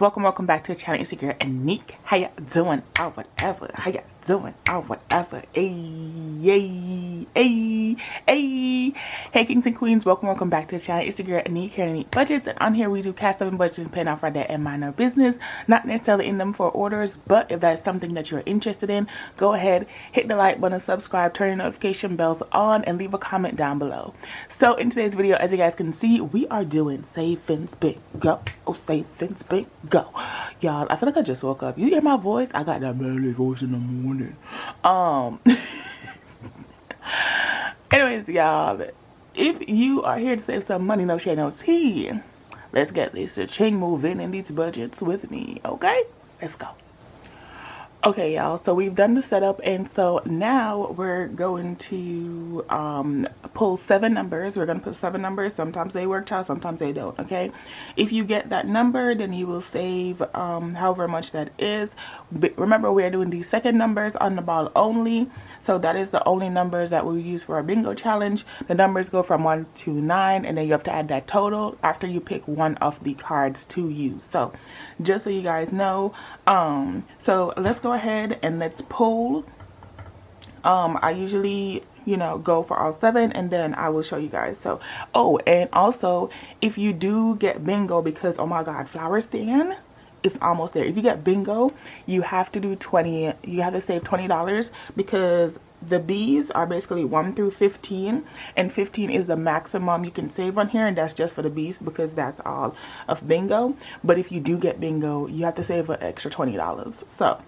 welcome back to the channel. It's your girl Aneke. How y'all doing or whatever? How y'all doing or whatever? Hey, kings and queens, welcome back to the channel. It's your girl Aneke here at Aneke Budgets, and on here we do cash stuff and budgets and paying off our debt and mind our business. Not necessarily in them for orders, but if that's something that you're interested in, go ahead, hit the like button, subscribe, turn your notification bells on, and leave a comment down below. So in today's video, as you guys can see, we are doing save and spend go. Oh, save and spend go. Y'all, I feel like I just woke up. You hear my voice? I got that manly voice in the morning. Anyways, y'all, if you are here to save some money, no shade, no tea, let's get this ching moving in these budgets with me, okay? Let's go. Okay, y'all, so we've done the setup, and so now we're going to pull 7 numbers. We're going to put 7 numbers. Sometimes they work out, sometimes they don't, okay? If you get that number, then you will save however much that is. But remember, we're doing the second numbers on the ball only, so that is the only numbers that we use for our bingo challenge. The numbers go from 1 to 9, and then you have to add that total after you pick one of the cards to use. So just so you guys know, so let's go ahead and let's pull. I usually, you know, go for all 7, and then I will show you guys. So, oh, and also if you do get bingo, because oh my god, flower stand, it's almost there. If you get bingo, you have to do 20, you have to save $20, because the B's are basically 1 through 15, and 15 is the maximum you can save on here, and that's just for the B's because that's all of bingo. But if you do get bingo, you have to save an extra $20. So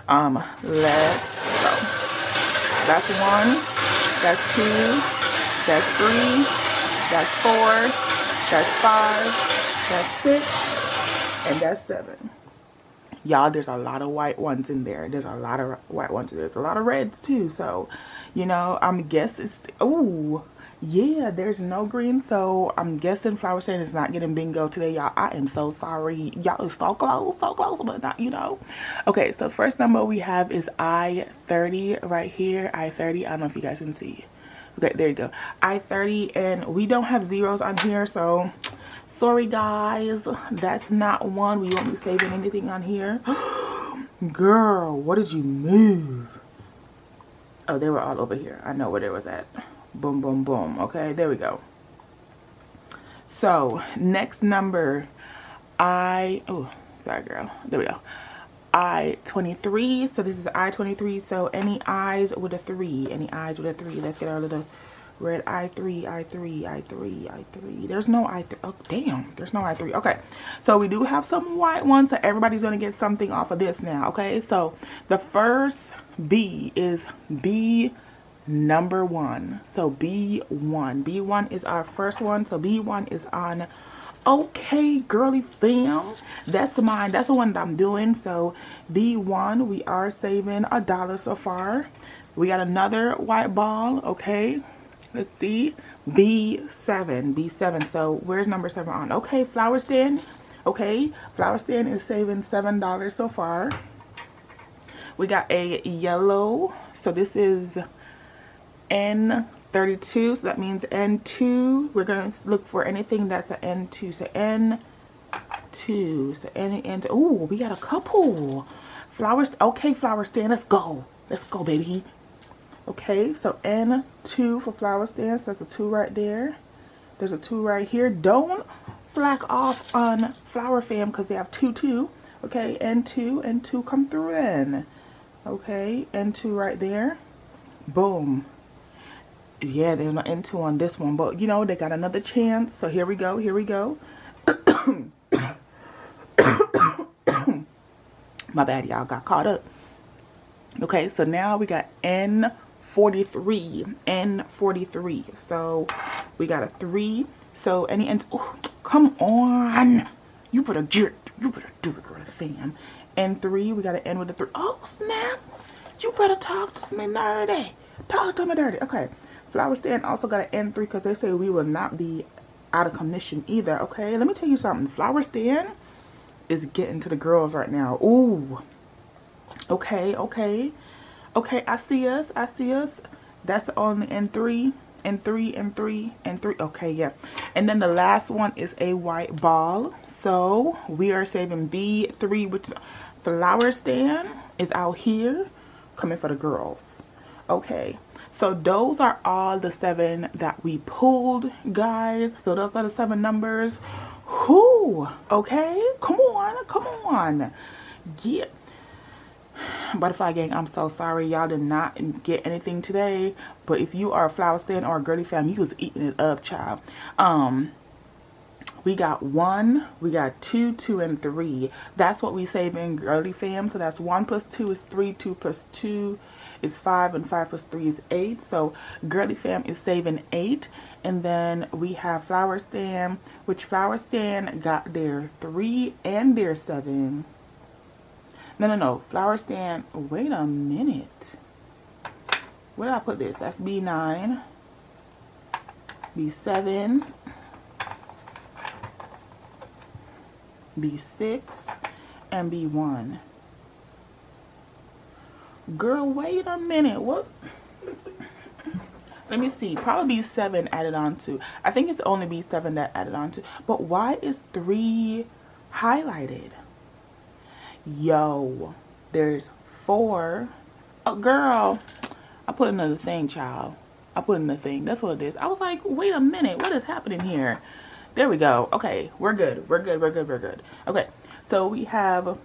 let's go. That's 1, that's 2, that's 3, that's 4, that's 5, that's 6, and that's 7. Y'all, there's a lot of white ones in there. There's a lot of white ones. There's a lot of reds too. So, you know, I'm guessing. Oh, yeah, there's no green. So I'm guessing Flower Stand is not getting bingo today, y'all. I am so sorry. Y'all is so close, but not, you know. Okay, so first number we have is I-30 right here. I-30. I don't know if you guys can see. Okay, there you go. I-30, and we don't have zeros on here, so sorry guys, that's not one. We won't be saving anything on here. Girl, what did you move? Oh, they were all over here. I know where they was at. Boom, boom, boom. Okay, there we go. So next number, oh, sorry girl. There we go. I-23. So this is I-23. So any I's with a 3. Any I's with a 3. Let's get our little red I-3, I-3, I-3, I-3. There's no I-3. Oh, damn. There's no I-3. Okay. So we do have some white ones. So everybody's going to get something off of this now. Okay. So the first B is B number 1. So B1. B1 is our first one. So B1 is on. Okay, girly fam. That's mine. That's the one that I'm doing. So B1, we are saving $1 so far. We got another white ball. Okay. Let's see, B7, B7. So where's number 7 on? Okay, Flower Stand. Okay, Flower Stand is saving $7 so far. We got a yellow. So this is N32. So that means N2. We're gonna look for anything that's an N2. So N2. So N2. Oh, we got a couple flowers. Okay, Flower Stand. Let's go. Let's go, baby. Okay, so N2 for Flower Stands. That's a 2 right there. There's a 2 right here. Don't slack off on Flower Fam because they have 2, 2. Okay, N2, N2 come through then. Okay, N2 right there. Boom. Yeah, there's no N2 on this one, but you know, they got another chance. So here we go, here we go. My bad, y'all, got caught up. Okay, so now we got N43, N43. So we got a 3. So any N, oh, come on, you better do it, girl, fam. N3, we got an N with a 3. Oh snap, you better talk to me dirty. Talk to me dirty. Okay, Flower Stand also got an N3 because they say we will not be out of commission either. Okay, let me tell you something. Flower Stand is getting to the girls right now. Ooh. Okay, okay. Okay, I see us. I see us. That's the only N3. and 3 and 3 and 3. Okay, yeah. And then the last one is a white ball. So we are saving B3, which flower stand is out here coming for the girls. Okay, so those are all the 7 that we pulled, guys. So those are the 7 numbers. Whoo, okay, come on, yeah. Butterfly gang, I'm so sorry y'all did not get anything today, but if you are a flower stand or a girly fam, you was eating it up, child. We got 1, we got 2, 2, and 3. That's what we save in girly fam. So that's 1 plus 2 is 3, 2 plus 2 is 5, and 5 plus 3 is 8. So girly fam is saving 8. And then we have flower stand, which flower stand got their 3 and their 7. No. Flower stand, wait a minute. Where did I put this? That's B9, B7, B6, and B1. Girl, wait a minute. What? Let me see. Probably B7 added on to. I think it's only B7 that added on to. But why is 3 highlighted? Yo, there's 4. Oh, girl. I put another thing, child. I put in the thing. That's what it is. I was like, wait a minute. What is happening here? There we go. Okay, we're good. We're good. Okay, so we have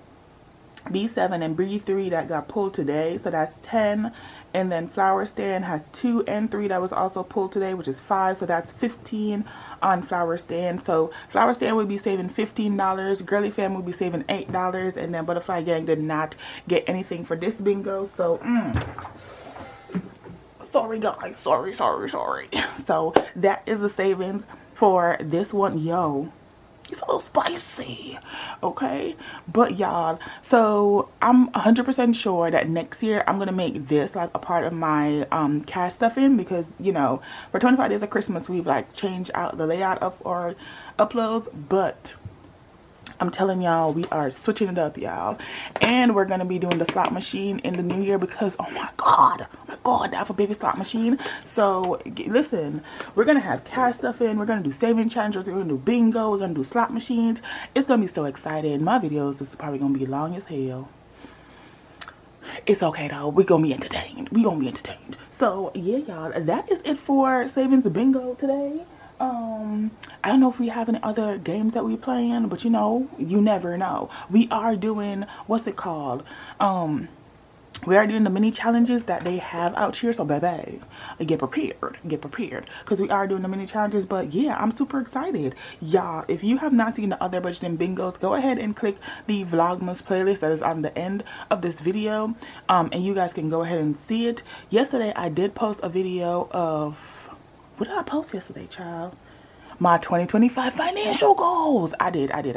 B7 and B3 that got pulled today. So that's 10. And then flower stand has 2 and 3 that was also pulled today, which is 5. So that's 15 on flower stand. So flower stand would be saving $15. Girly fam would be saving $8. And then butterfly gang did not get anything for this bingo. So, sorry guys. Sorry. So that is the savings for this one. Yo, it's a little spicy, okay? But y'all, so I'm 100% sure that next year I'm gonna make this like a part of my cash stuffing, because you know, for 25 days of Christmas we've like changed out the layout of our uploads, but I'm telling y'all, we are switching it up, y'all. And we're going to be doing the slot machine in the new year because, oh my God, I have a baby slot machine. So, listen, we're going to have cash stuff in. We're going to do saving challenges. We're going to do bingo. We're going to do slot machines. It's going to be so exciting. My videos is probably going to be long as hell. It's okay, though. We're going to be entertained. So, yeah, y'all, that is it for Savings Bingo today. I don't know if we have any other games that we playing, but you know, you never know. We are doing, what's it called? We are doing the mini challenges that they have out here. So baby, get prepared, because we are doing the mini challenges. But yeah, I'm super excited, y'all. If you have not seen the other budgeting bingos, go ahead and click the Vlogmas playlist that is on the end of this video, and you guys can go ahead and see it. Yesterday I did post a video of, what did I post yesterday, child? My 2025 financial goals. I did. And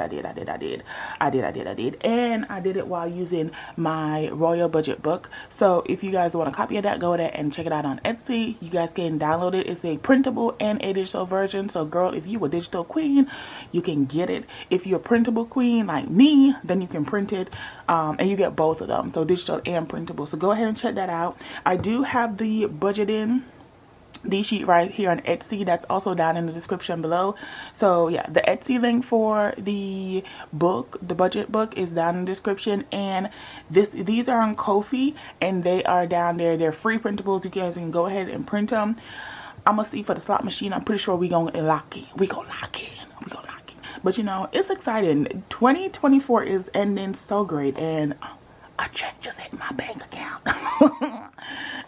I did it while using my Royal Budget book. So if you guys want a copy of that, go there and check it out on Etsy. You guys can download it. It's a printable and a digital version. So girl, if you a digital queen, you can get it. If you're a printable queen like me, then you can print it. And you get both of them. So digital and printable. So go ahead and check that out. I do have the budgeting sheet right here on Etsy. That's also down in the description below. So yeah, the Etsy link for the book, the budget book, is down in the description, and these are on Ko-fi and they are down there. They're free printables. You guys can go ahead and print them. I'm gonna see for the slot machine. I'm pretty sure we gonna lock in. But you know, it's exciting. 2024 is ending so great, and a check just hit my bank account.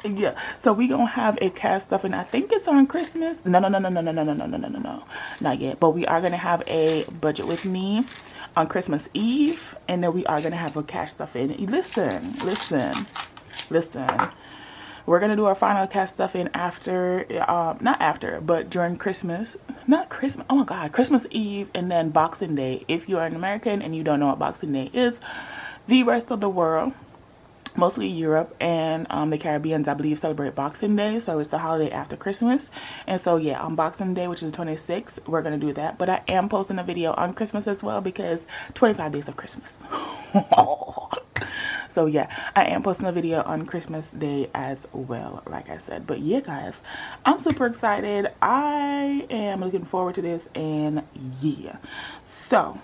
Yeah, so we gonna have a cash stuffing. I think it's on Christmas. No, not yet. But we are gonna have a budget with me on Christmas Eve, and then we are gonna have a cash stuffing. Listen. We're gonna do our final cash stuffing after, not after, but during Christmas. Not Christmas. Oh my God, Christmas Eve, and then Boxing Day. If you are an American and you don't know what Boxing Day is, the rest of the world, mostly Europe and the Caribbeans, I believe, celebrate Boxing Day. So it's the holiday after Christmas. And so yeah, on Boxing Day, which is the 26th, we're gonna do that. But I am posting a video on Christmas as well, because 25 days of Christmas. So yeah, I am posting a video on Christmas Day as well, like I said. But yeah, guys, I'm super excited. I am looking forward to this, and yeah. So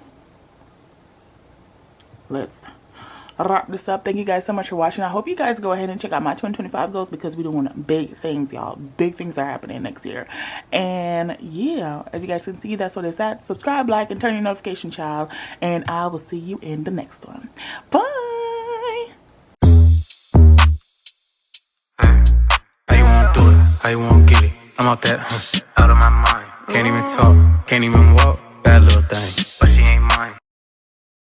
let's wrap this up. Thank you guys so much for watching. I hope you guys go ahead and check out my 2025 goals, because we're doing big things, y'all. Big things are happening next year. And yeah, as you guys can see, that's what it's at. Subscribe, like, and turn your notification, child. And I will see you in the next one. Bye. How you wanna do it? How you wanna get it? I'm out that, out of my mind. Can't even talk, can't even walk. Bad little thing.